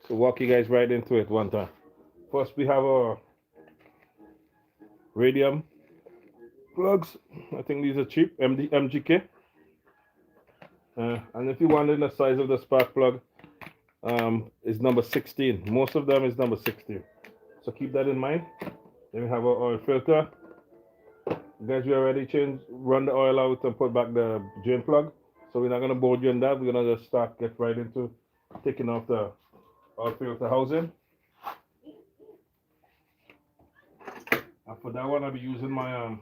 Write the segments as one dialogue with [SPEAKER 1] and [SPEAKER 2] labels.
[SPEAKER 1] So walk you guys right into it one time. First, we have our radium plugs. I think these are cheap, MGK. And if you wanted the size of the spark plug, is number 16. Most of them is number 16. So keep that in mind. Then we have our oil filter. Guys, we already run the oil out and put back the drain plug. So we're not gonna bore you on that. We're gonna just get right into taking off the oil filter housing. And for that one, I'll be using my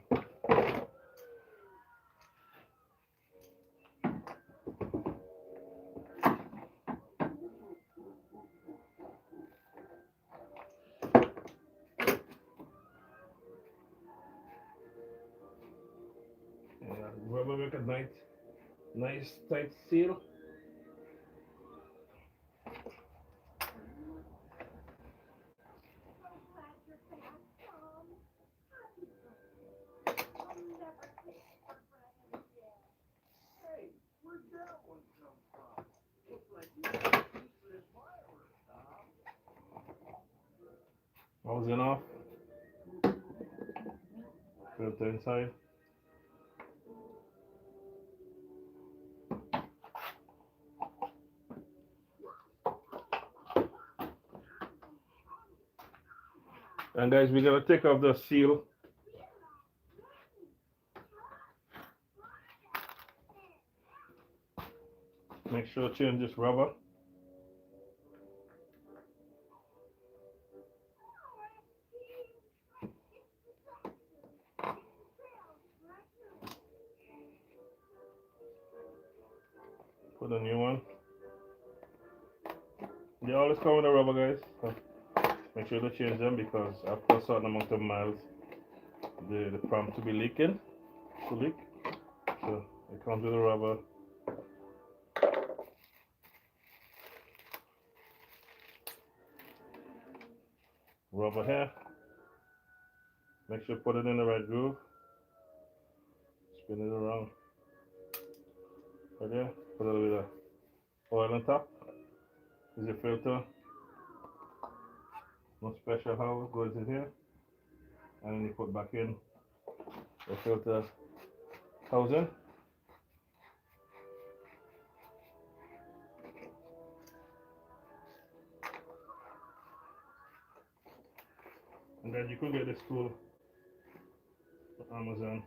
[SPEAKER 1] rubber make a nice tight seal. Housing off. Filter inside. And guys, we're gonna take off the seal. Make sure to change this rubber. Put a new one. They always come with a rubber, guys. So make sure to change them because after a certain amount of miles, the prompt to be leaking, to leak. So it comes with a rubber. Rubber here. Make sure you put it in the right groove. Spin it around. Right there. Put a little bit of oil on top. This is your filter. No special how it goes in here. And then you put back in the filter housing. And then you could get this tool on Amazon.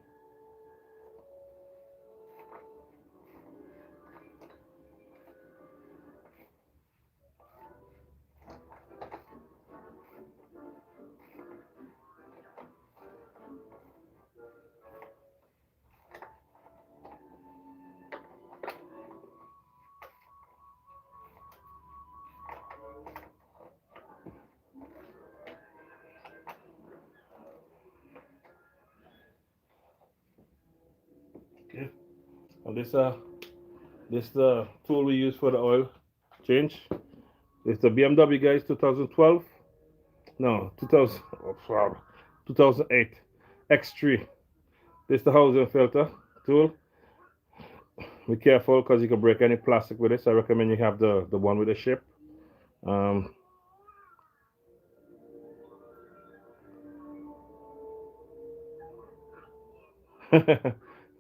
[SPEAKER 1] Okay. And this the tool we use for the oil change. It's the BMW guys 2012. No, 2000. Oh, wow. 2008 X3. This is the housing filter tool. Be careful because you can break any plastic with this. I recommend you have the one with the ship.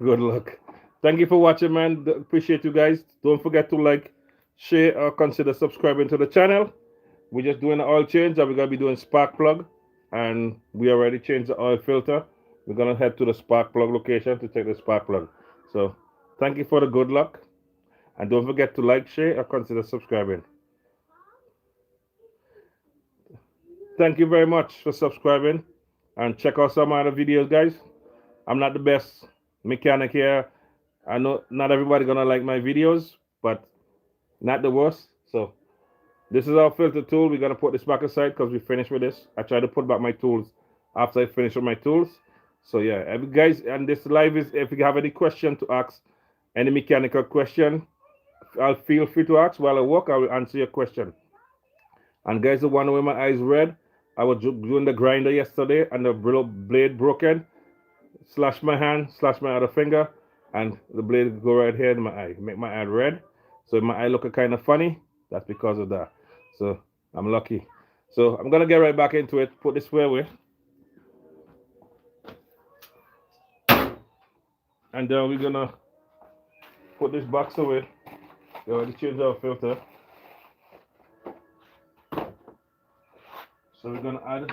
[SPEAKER 1] Good luck. Thank you for watching, man. Appreciate you guys. Don't forget to like, share, or consider subscribing to the channel. We're just doing an oil change, and we're gonna be doing spark plug, and we already changed the oil filter. We're gonna head to the spark plug location to take the spark plug. So thank you for the good luck, and don't forget to like, share, or consider subscribing. Thank you very much for subscribing, and check out some other videos, guys. I'm not the best mechanic here. I know not everybody gonna like my videos, but not the worst. So this is our filter tool. We're gonna put this back aside because we finished with this. I try to put back my tools after I finish with my tools. So yeah, guys, and this live is, if you have any question to ask, any mechanical question, I'll feel free to ask while I work. I will answer your question. And guys, the one where my eyes red, I was doing the grinder yesterday and the blade broken. Slash my hand, slash my other finger, and the blade go right here in my eye, make my eye red. So my eye look kind of funny. That's because of that. So I'm lucky. So I'm gonna get right back into it. Put this away, and then we're gonna put this box away. We already changed our filter. So we're gonna add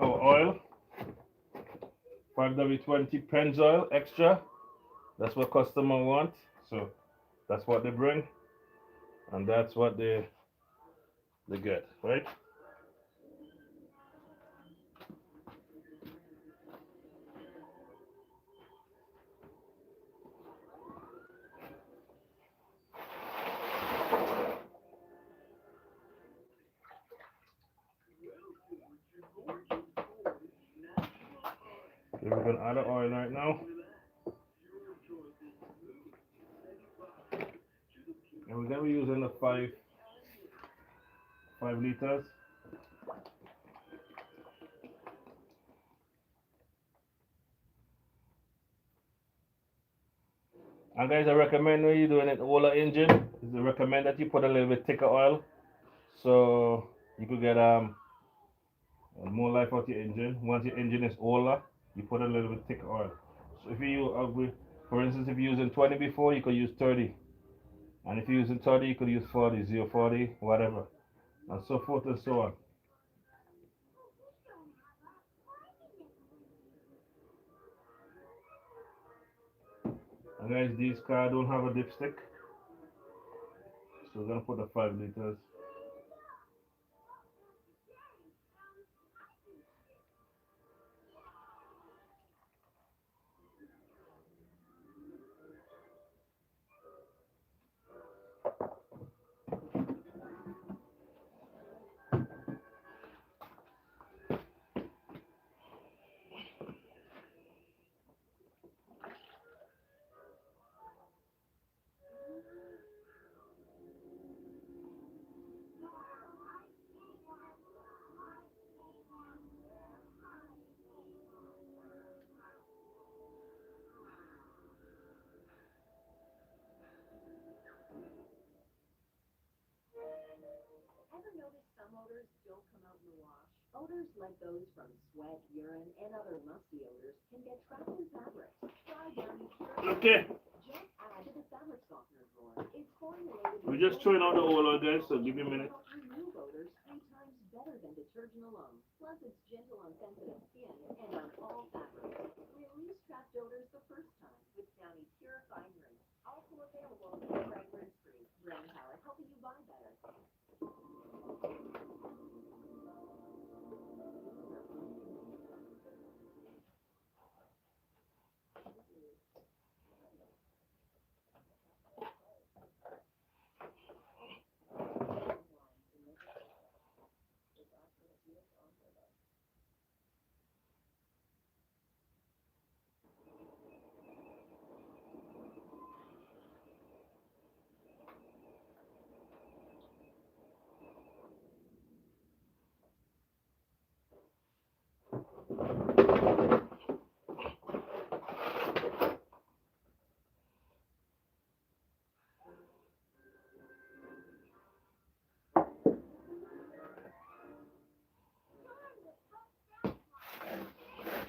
[SPEAKER 1] our oil, 5W20 Pennzoil extra. That's what customer want. So that's what they bring, and that's what they get, right? So we're gonna add the oil right now, and we're gonna be using the 5 liters. And guys, I recommend when you're doing it all engine, is I recommend that you put a little bit thicker oil, so you could get more life out your engine. Once your engine is older, you put a little bit thicker oil. So if you for instance, if you're using 20 before, you could use 30, and if you're using 30, you could use 40, 040, whatever, and so forth and so on. And guys, these cars don't have a dipstick, so we're gonna put the 5 liters.
[SPEAKER 2] Ever notice some odors don't come out in the wash? Odors like those from sweat, urine, and other musty odors can get trapped in fabrics. Try Downy Pure.
[SPEAKER 1] Okay,
[SPEAKER 2] Just add to the fabric softener drawer. It's formulated
[SPEAKER 1] we're
[SPEAKER 2] with
[SPEAKER 1] just throwing out the oil, guys. So give me a minute.
[SPEAKER 2] help remove odors 3 times better than detergent alone. Plus, it's gentle on sensitive skin and on all fabrics. Release trapped odors the first time with Downy Pure Fine Rinse. Also available in fragrance free. Brand palette helping you buy better.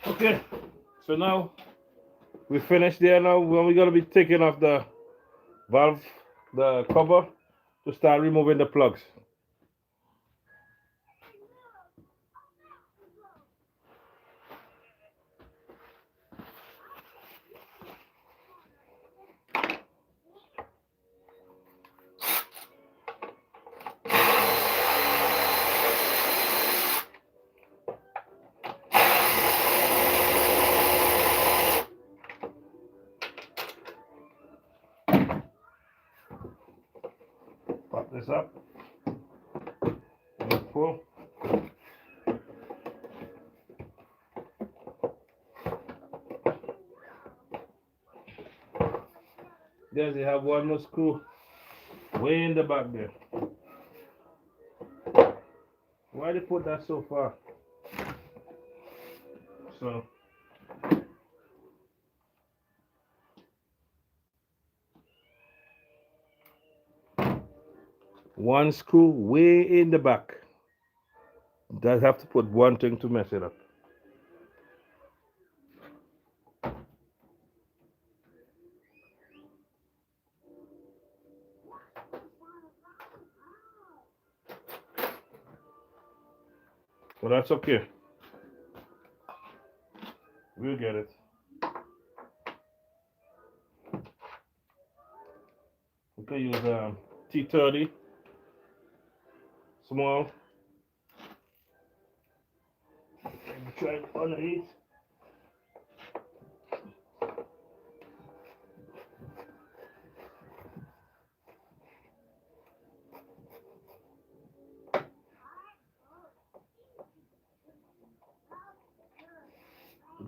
[SPEAKER 1] Okay, so now we finished there. Now when we're gonna be taking off the valve, the cover, to start removing the plugs. Pop this up. Pull. There's you have one more screw way in the back there. Why they put that so far? So one screw way in the back. Does have to put one thing to mess it up. Well, that's okay. We'll get it. We can use T30 small. Try it underneath.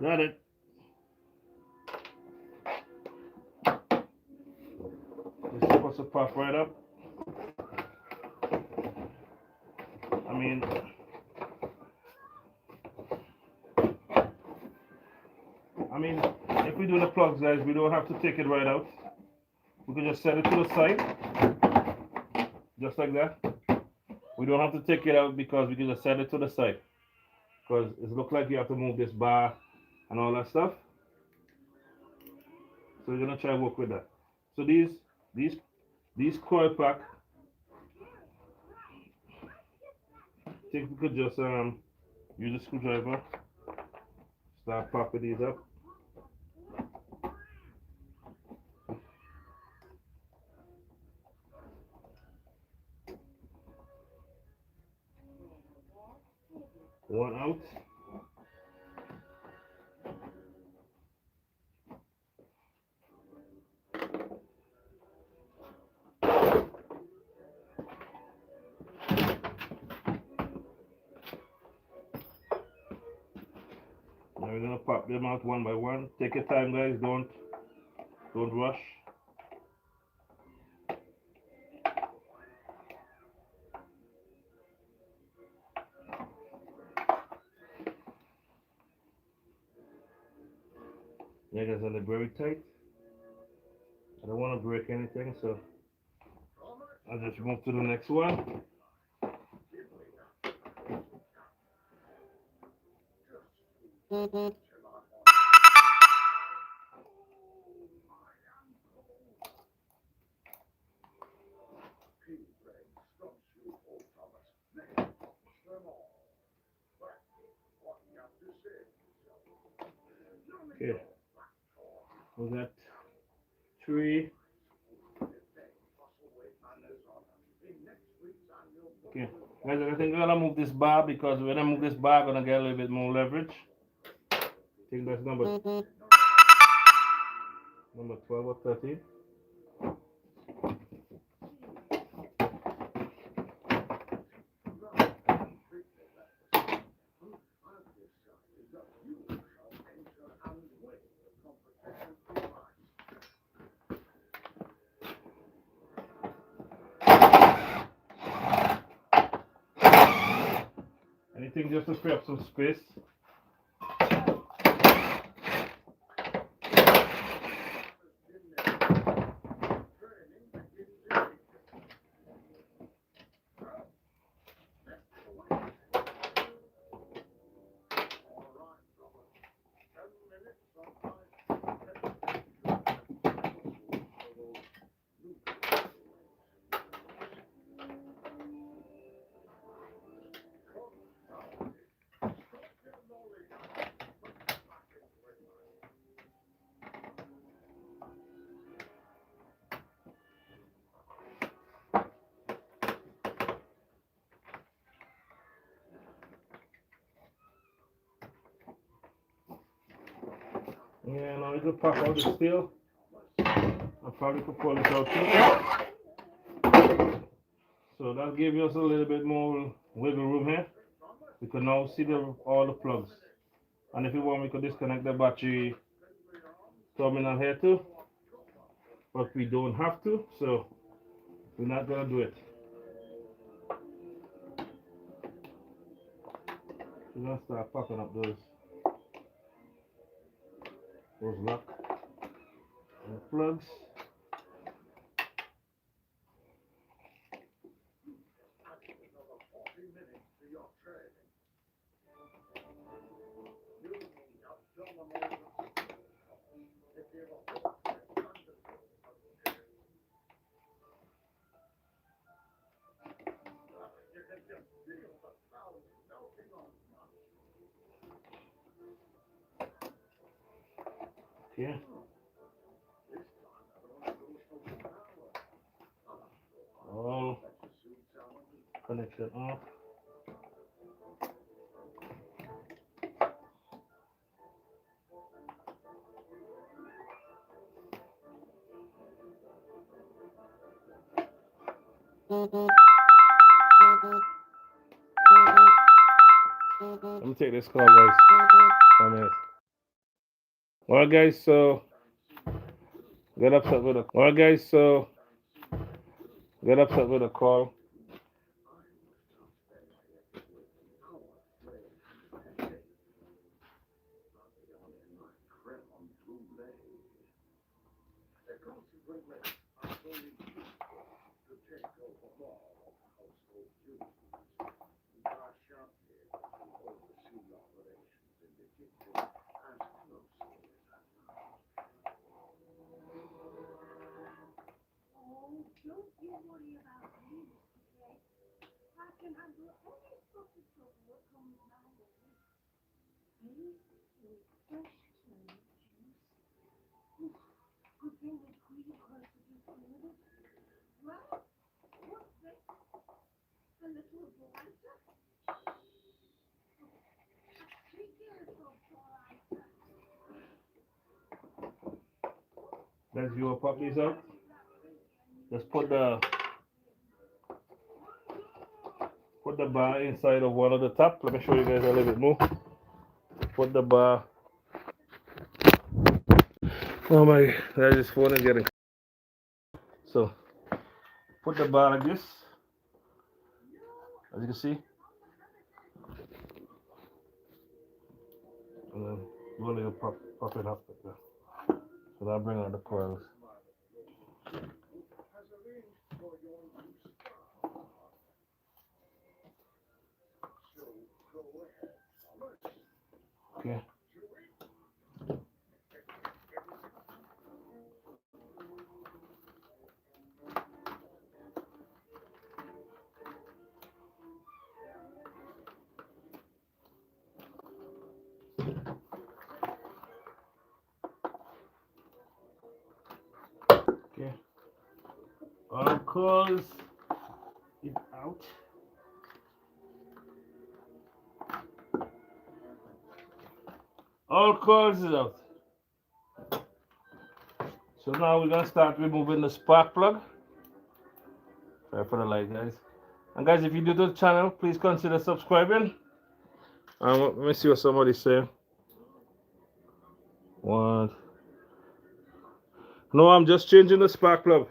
[SPEAKER 1] Got it. This is supposed to pop right up. I mean, if we do the plugs, guys, we don't have to take it right out. We can just set it to the side, just like that. We don't have to take it out because we can just set it to the side. Because it looks like you have to move this bar and all that stuff. So we're gonna try to work with that. So these coil pack, I think we could just use a screwdriver, start popping these up. One out. Now we're gonna pop them out one by one. Take your time, guys. Don't rush. Yeah, guys, are very tight. I don't want to break anything, so I'll just move to the next one. Okay, we got 3. Okay, guys, I think we're gonna move this bar because when I move this bar, I'm gonna get a little bit more leverage. I think that's number 12 or 13. Anything just to free up some space. Yeah, now we can pop out the steel. I probably could pull it out too. So that gives us a little bit more wiggle room here. We can now see all the plugs. And if you want, we could disconnect the battery terminal here too. But we don't have to, so we're not gonna do it. We're gonna start popping up those lock and plugs. Okay. All connection off. Let me take this call, guys. 1 minute. Alright, guys. So get upset with a. Alright, guys. So get upset with a call. Let's do a puppies up. Just put the bar inside of one of the top. Let me show you guys a little bit more. Put the bar. Oh my, this phone is getting. So put the bar like this, as you can see, and then really pop it up like that. So that'll bring out the coils. Okay. Okay. All coils is out. All coils is out. So now we're gonna start removing the spark plug. Sorry for the light, guys. And guys, if you're new to the channel, please consider subscribing. Let me see what somebody's saying. One. No, I'm just changing the spark plug.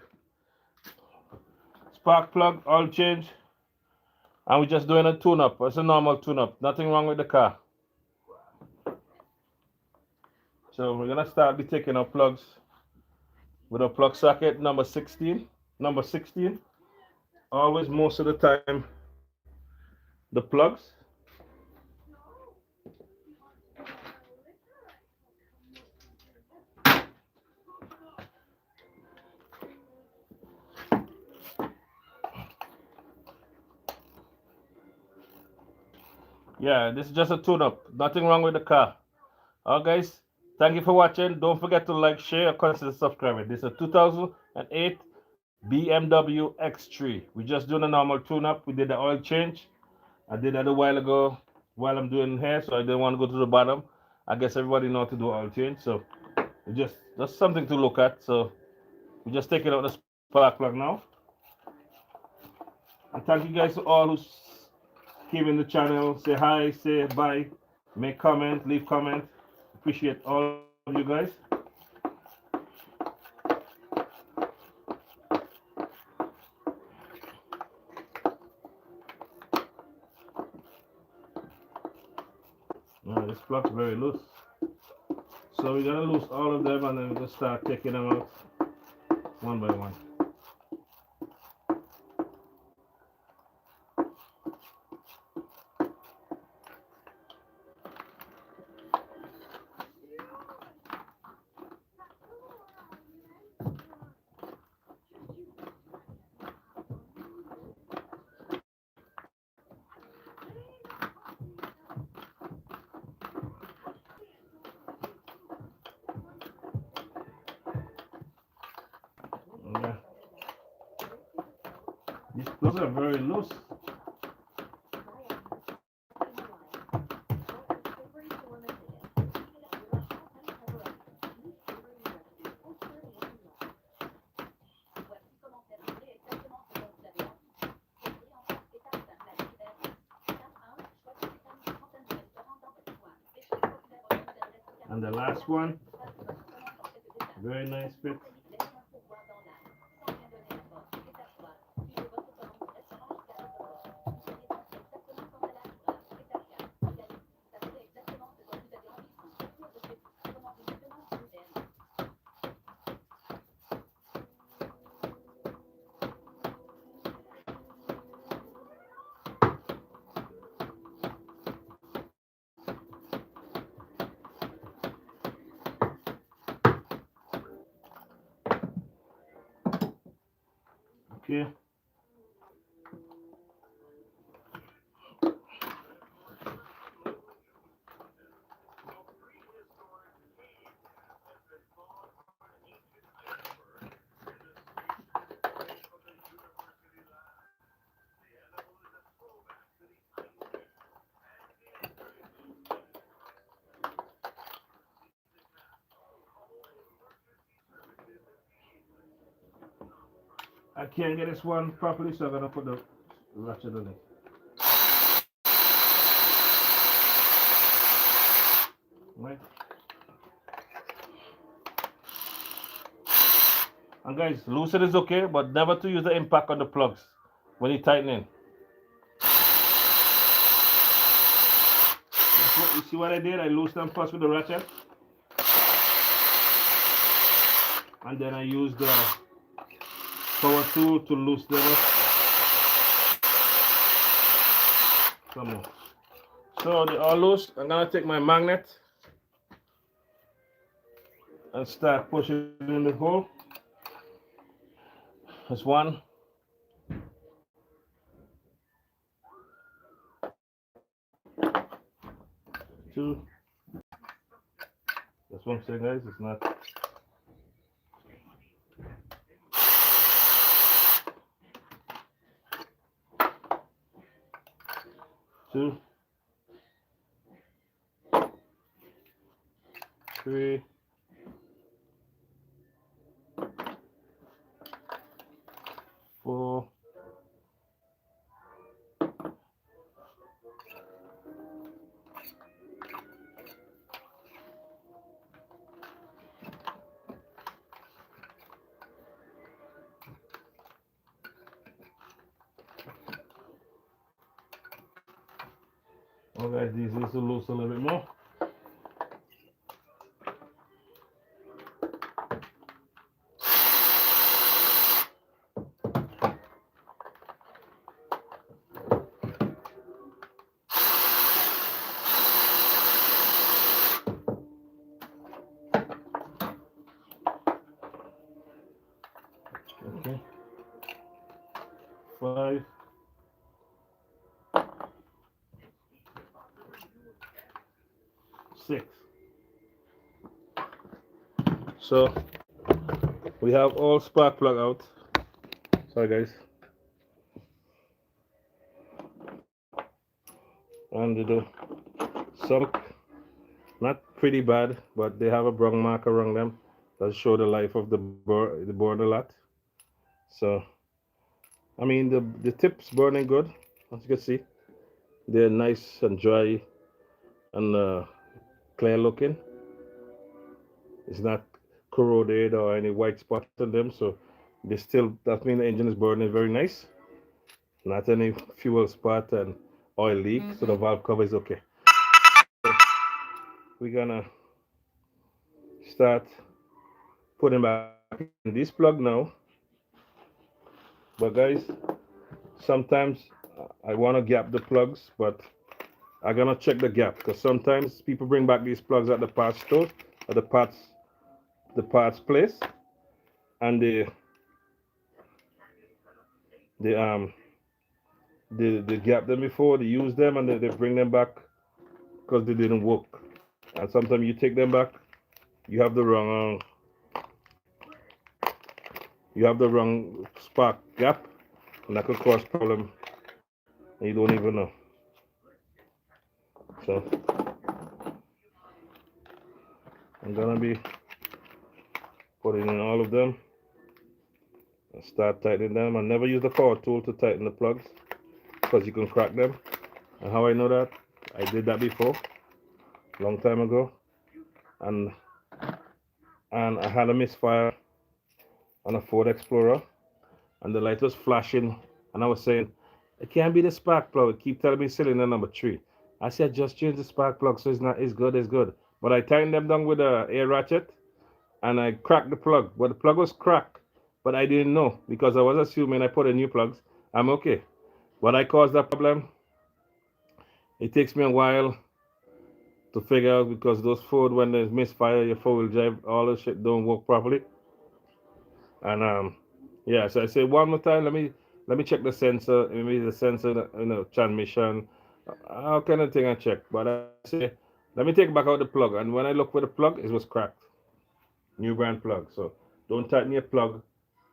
[SPEAKER 1] Spark plug, oil change. And we're just doing a tune-up. It's a normal tune-up. Nothing wrong with the car. So we're gonna start be taking our plugs with a plug socket number 16. Number 16. Always, most of the time, the plugs. Yeah, this is just a tune-up. Nothing wrong with the car. Alright, guys. Thank you for watching. Don't forget to like, share, consider subscribing. This is a 2008 BMW X3. We're just doing a normal tune-up. We did the oil change. I did that a while ago while I'm doing hair, so I didn't want to go to the bottom. I guess everybody know how to do oil change, so just something to look at. So we're just taking out the spark plug now. And thank you guys to all who came in the channel. Say hi, say bye, make comment, leave comment. Appreciate all of you guys. This plug's very loose. So we're gonna lose all of them and then we're gonna start taking them out one by one. These plugs are very loose. And the last one, very nice fit. Okay. I can't get this one properly, so I'm gonna put the ratchet on it. Right. And guys, loosen is okay, but never to use the impact on the plugs when you tighten in. You see what I did? I loosened them first with the ratchet, and then I used the power tool to loosen them up some more. So they're all loose. I'm gonna take my magnet and start pushing in the hole. That's one. Two. That's what I'm saying, guys. It's not. Two. Three. Four. Oh, guys, these need to loosen a little bit more. Okay. 5. 6. So we have all spark plug out. Sorry, guys. And the sunk, not pretty bad, but they have a brown mark around them that show the life of the board a lot. So I mean the tips burning good, as you can see. They're nice and dry and clear looking. It's not corroded or any white spots on them, so they still, that means the engine is burning very nice. Not any fuel spot and oil leak, so the valve cover is okay. So we're gonna start putting back in this plug now. But guys, sometimes I want to gap the plugs, but I'm gonna check the gap because sometimes people bring back these plugs at the parts store, at the parts place, and they they gap them before, they use them, and they bring them back because they didn't work. And sometimes you take them back, you have the wrong spark gap, and that could cause problem and you don't even know. So I'm gonna be putting in all of them and start tightening them. I never use the power tool to tighten the plugs because you can crack them. And how I know that? I did that before, long time ago, and I had a misfire on a Ford Explorer, and the light was flashing, and I was saying, it can't be the spark plug. It keep telling me cylinder number three. I said, just change the spark plug, so it's not. It's good. It's good. But I tightened them down with a air ratchet, and I cracked the plug. But the plug was cracked, but I didn't know because I was assuming I put in new plugs. I'm okay. What I caused that problem, it takes me a while to figure out because those Ford, when there's misfire, your four-wheel drive, all the shit don't work properly. And yeah, so I say one more time. Let me check the sensor. Maybe the sensor, transmission, all kind of thing I check. But I say, let me take back out the plug. And when I look for the plug, it was cracked. New brand plug. So don't tighten your plug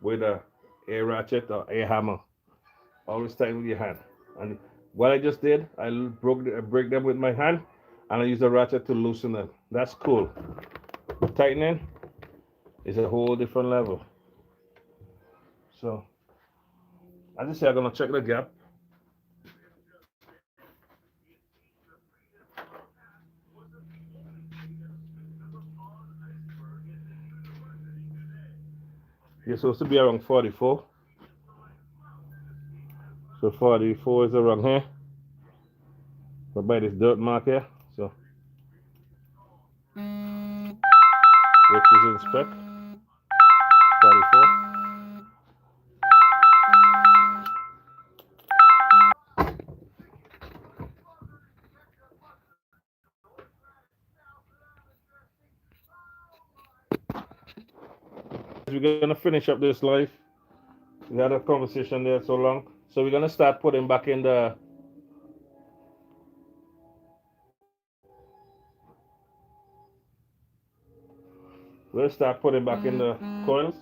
[SPEAKER 1] with a air ratchet or air hammer. Always tighten with your hand. And what I just did, I break them with my hand, and I use a ratchet to loosen them. That's cool. Tightening is a whole different level. So as I say, I'm gonna check the gap. You're supposed to be around 44. So 44 is around here. So by this dirt mark here. So which is in spec 44. We're gonna finish up this live. We had a conversation there so long. So we're gonna start putting back in the we'll start putting back in the coils.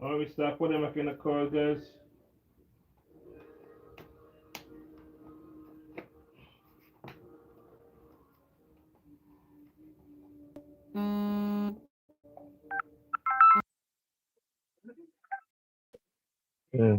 [SPEAKER 1] All right, we start putting back in the coil, guys. Yeah.